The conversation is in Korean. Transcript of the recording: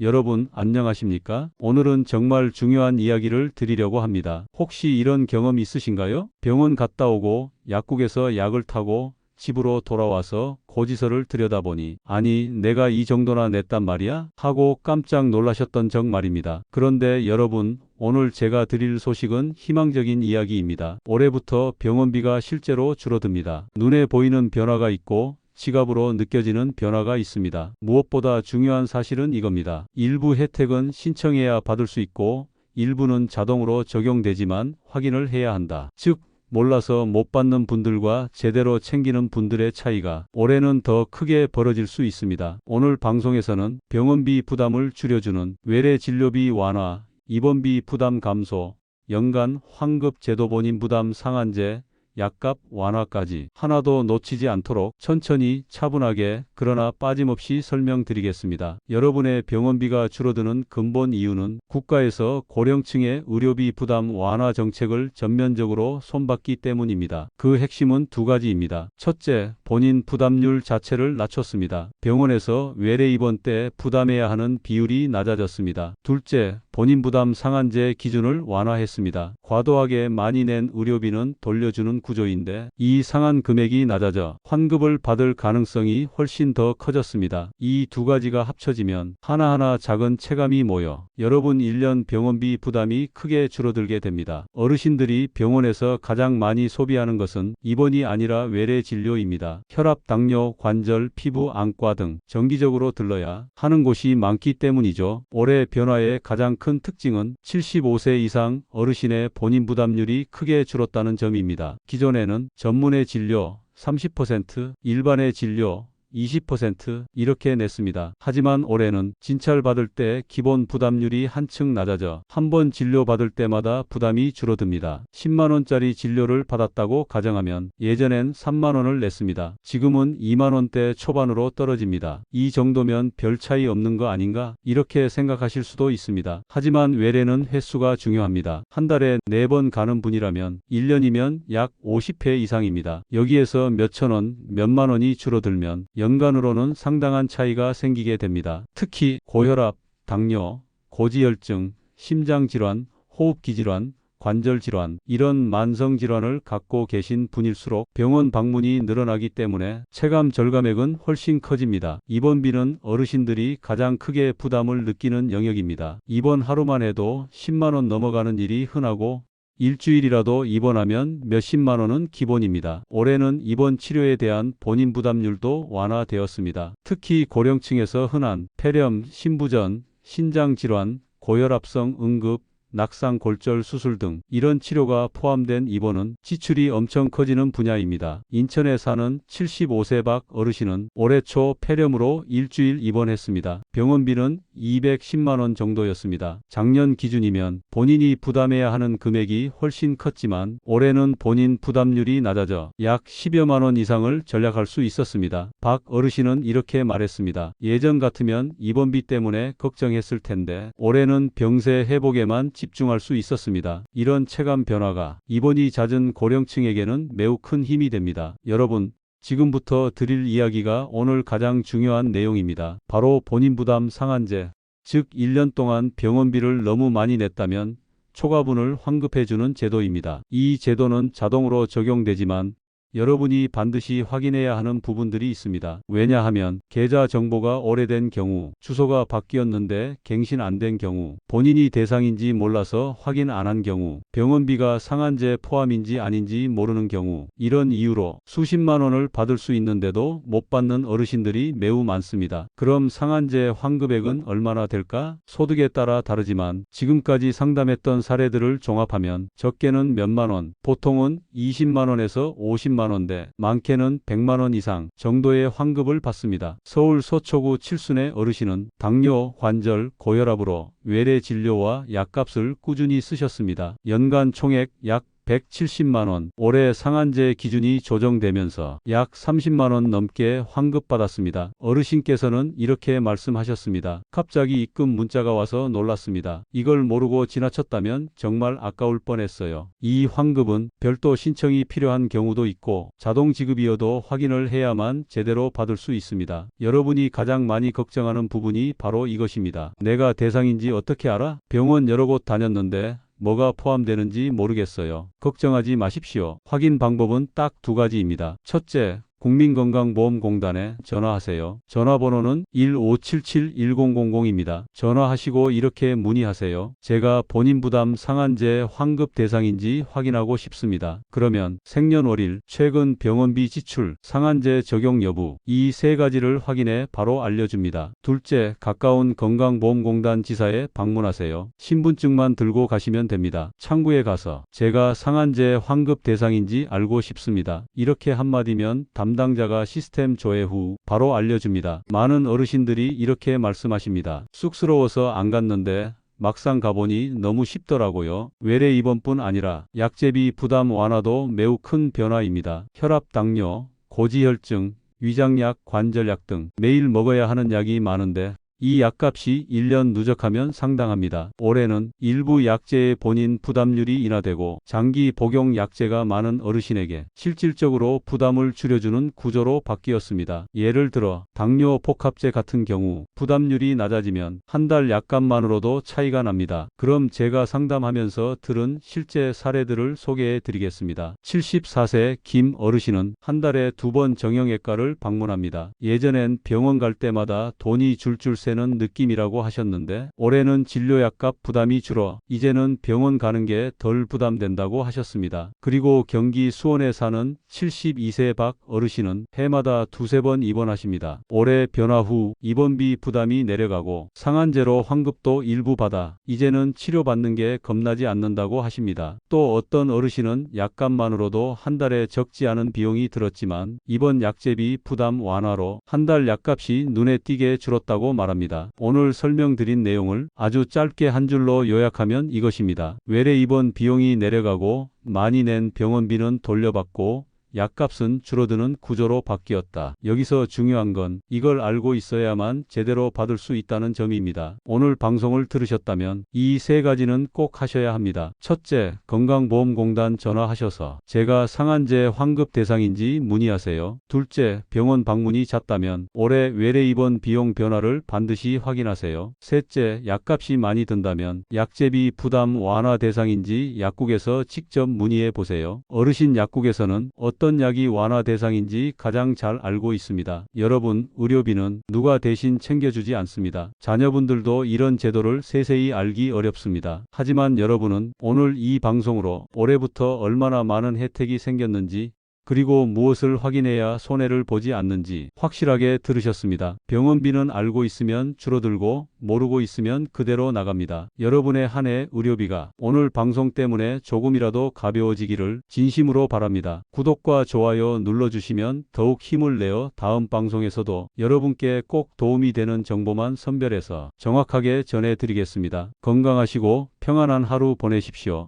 여러분 안녕하십니까? 오늘은 정말 중요한 이야기를 드리려고 합니다. 혹시 이런 경험 있으신가요? 병원 갔다 오고 약국에서 약을 타고 집으로 돌아와서 고지서를 들여다보니 아니 내가 이 정도나 냈단 말이야? 하고 깜짝 놀라셨던 적 말입니다. 그런데 여러분 오늘 제가 드릴 소식은 희망적인 이야기입니다. 올해부터 병원비가 실제로 줄어듭니다. 눈에 보이는 변화가 있고 지갑으로 느껴지는 변화가 있습니다. 무엇보다 중요한 사실은 이겁니다. 일부 혜택은 신청해야 받을 수 있고 일부는 자동으로 적용되지만 확인을 해야 한다. 즉 몰라서 못 받는 분들과 제대로 챙기는 분들의 차이가 올해는 더 크게 벌어질 수 있습니다. 오늘 방송에서는 병원비 부담을 줄여주는 외래 진료비 완화, 입원비 부담 감소, 연간 환급 제도 본인 부담 상한제, 약값 완화까지 하나도 놓치지 않도록 천천히 차분하게 그러나 빠짐없이 설명드리겠습니다. 여러분의 병원비가 줄어드는 근본 이유는 국가에서 고령층의 의료비 부담 완화 정책을 전면적으로 손봤기 때문입니다. 그 핵심은 두 가지입니다. 첫째, 본인 부담률 자체를 낮췄습니다. 병원에서 외래 입원 때 부담해야 하는 비율이 낮아졌습니다. 둘째, 본인 부담 상한제 기준을 완화했습니다. 과도하게 많이 낸 의료비는 돌려주는 구조인데 이 상한 금액이 낮아져 환급을 받을 가능성이 훨씬 더 커졌습니다. 이 두 가지가 합쳐지면 하나하나 작은 체감이 모여 여러분 1년 병원비 부담이 크게 줄어들게 됩니다. 어르신들이 병원에서 가장 많이 소비하는 것은 입원이 아니라 외래 진료입니다. 혈압, 당뇨, 관절, 피부, 안과 등 정기적으로 들러야 하는 곳이 많기 때문이죠. 올해 변화의 가장 큰 특징은 75세 이상 어르신의 본인 부담률이 크게 줄었다는 점입니다. 기존에는 전문의 진료 30%, 일반의 진료 20% 이렇게 냈습니다. 하지만 올해는 진찰받을 때 기본 부담률이 한층 낮아져 한 번 진료받을 때마다 부담이 줄어듭니다. 10만원짜리 진료를 받았다고 가정하면 예전엔 3만원을 냈습니다. 지금은 2만원대 초반으로 떨어집니다. 이 정도면 별 차이 없는 거 아닌가? 이렇게 생각하실 수도 있습니다. 하지만 외래는 횟수가 중요합니다. 한 달에 4번 가는 분이라면 1년이면 약 50회 이상입니다. 여기에서 몇천원, 몇만원이 줄어들면 연간으로는 상당한 차이가 생기게 됩니다. 특히 고혈압, 당뇨, 고지혈증, 심장질환, 호흡기질환, 관절질환 이런 만성질환을 갖고 계신 분일수록 병원 방문이 늘어나기 때문에 체감 절감액은 훨씬 커집니다. 입원비는 어르신들이 가장 크게 부담을 느끼는 영역입니다. 입원 하루만 해도 10만원 넘어가는 일이 흔하고 일주일이라도 입원하면 몇십만 원은 기본입니다. 올해는 입원 치료에 대한 본인 부담률도 완화되었습니다. 특히 고령층에서 흔한 폐렴, 신부전, 신장질환, 고혈압성 응급, 낙상골절 수술 등 이런 치료가 포함된 입원은 지출이 엄청 커지는 분야입니다. 인천에 사는 75세 박 어르신은 올해 초 폐렴으로 일주일 입원했습니다. 병원비는 210만원 정도였습니다. 작년 기준이면 본인이 부담해야 하는 금액이 훨씬 컸지만 올해는 본인 부담률이 낮아져 약 10여만원 이상을 절약할 수 있었습니다. 박 어르신은 이렇게 말했습니다. 예전 같으면 입원비 때문에 걱정했을 텐데 올해는 병세 회복에만 집중할 수 있었습니다. 이런 체감 변화가 입원이 잦은 고령층에게는 매우 큰 힘이 됩니다. 여러분, 지금부터 드릴 이야기가 오늘 가장 중요한 내용입니다. 바로 본인 부담 상한제, 즉 1년 동안 병원비를 너무 많이 냈다면 초과분을 환급해주는 제도입니다. 이 제도는 자동으로 적용되지만 여러분이 반드시 확인해야 하는 부분들이 있습니다. 왜냐하면 계좌 정보가 오래된 경우, 주소가 바뀌었는데 갱신 안 된 경우, 본인이 대상인지 몰라서 확인 안 한 경우, 병원비가 상한제 포함인지 아닌지 모르는 경우, 이런 이유로 수십만 원을 받을 수 있는데도 못 받는 어르신들이 매우 많습니다. 그럼 상한제 환급액은 얼마나 될까? 소득에 따라 다르지만 지금까지 상담했던 사례들을 종합하면 적게는 몇만 원, 보통은 20만 원에서 50만 원대, 많게는 100만원 이상 정도의 환급을 받습니다. 서울 서초구 칠순의 어르신은 당뇨, 관절, 고혈압으로 외래 진료와 약값을 꾸준히 쓰셨습니다. 연간 총액 약 170만 원. 올해 상한제 기준이 조정되면서 약 30만 원 넘게 환급받았습니다. 어르신께서는 이렇게 말씀하셨습니다. 갑자기 입금 문자가 와서 놀랐습니다. 이걸 모르고 지나쳤다면 정말 아까울 뻔했어요. 이 환급은 별도 신청이 필요한 경우도 있고 자동 지급이어도 확인을 해야만 제대로 받을 수 있습니다. 여러분이 가장 많이 걱정하는 부분이 바로 이것입니다. 내가 대상인지 어떻게 알아? 병원 여러 곳 다녔는데 뭐가 포함되는지 모르겠어요. 걱정하지 마십시오. 확인 방법은 딱 두 가지입니다. 첫째, 국민건강보험공단에 전화하세요. 전화번호는 1577-1000입니다. 전화하시고 이렇게 문의하세요. 제가 본인 부담 상한제 환급 대상인지 확인하고 싶습니다. 그러면 생년월일, 최근 병원비 지출, 상한제 적용 여부 이 세 가지를 확인해 바로 알려줍니다. 둘째, 가까운 건강보험공단 지사에 방문하세요. 신분증만 들고 가시면 됩니다. 창구에 가서 제가 상한제 환급 대상인지 알고 싶습니다. 이렇게 한마디면 담당자가 시스템 조회 후 바로 알려줍니다. 많은 어르신들이 이렇게 말씀하십니다. 쑥스러워서 안 갔는데 막상 가보니 너무 쉽더라고요. 외래 입원뿐 아니라 약제비 부담 완화도 매우 큰 변화입니다. 혈압, 당뇨, 고지혈증, 위장약, 관절약 등 매일 먹어야 하는 약이 많은데 이 약값이 1년 누적하면 상당합니다. 올해는 일부 약제의 본인 부담률이 인하되고 장기 복용 약제가 많은 어르신에게 실질적으로 부담을 줄여주는 구조로 바뀌었습니다. 예를 들어 당뇨 복합제 같은 경우 부담률이 낮아지면 한 달 약값만으로도 차이가 납니다. 그럼 제가 상담하면서 들은 실제 사례들을 소개해 드리겠습니다. 74세 김 어르신은 한 달에 2번 정형외과를 방문합니다. 예전엔 병원 갈 때마다 돈이 줄줄 는 느낌이라고 하셨는데 올해는 진료약값 부담이 줄어 이제는 병원 가는 게 덜 부담된다고 하셨습니다. 그리고 경기 수원에 사는 72세 박 어르신은 해마다 2~3번 입원하십니다. 올해 변화 후 입원비 부담이 내려가고 상한제로 환급도 일부 받아 이제는 치료받는 게 겁나지 않는다고 하십니다. 또 어떤 어르신은 약값만으로도 한 달에 적지 않은 비용이 들었지만 이번 약제비 부담 완화로 한 달 약값이 눈에 띄게 줄었다고 말합니다. 오늘 설명드린 내용을 아주 짧게 한 줄로 요약하면 이것입니다. 외래 입원 비용이 내려가고 많이 낸 병원비는 돌려받고 약값은 줄어드는 구조로 바뀌었다. 여기서 중요한 건 이걸 알고 있어야만 제대로 받을 수 있다는 점입니다. 오늘 방송을 들으셨다면 이 세 가지는 꼭 하셔야 합니다. 첫째, 건강보험공단 전화하셔서 제가 상한제 환급 대상인지 문의하세요. 둘째, 병원 방문이 잦다면 올해 외래 입원 비용 변화를 반드시 확인하세요. 셋째, 약값이 많이 든다면 약제비 부담 완화 대상인지 약국에서 직접 문의해 보세요. 어르신 약국에서는 어떤 약이 완화 대상인지 가장 잘 알고 있습니다. 여러분, 의료비는 누가 대신 챙겨주지 않습니다. 자녀분들도 이런 제도를 세세히 알기 어렵습니다. 하지만 여러분은 오늘 이 방송으로 올해부터 얼마나 많은 혜택이 생겼는지 그리고 무엇을 확인해야 손해를 보지 않는지 확실하게 들으셨습니다. 병원비는 알고 있으면 줄어들고 모르고 있으면 그대로 나갑니다. 여러분의 한 해 의료비가 오늘 방송 때문에 조금이라도 가벼워지기를 진심으로 바랍니다. 구독과 좋아요 눌러주시면 더욱 힘을 내어 다음 방송에서도 여러분께 꼭 도움이 되는 정보만 선별해서 정확하게 전해드리겠습니다. 건강하시고 평안한 하루 보내십시오.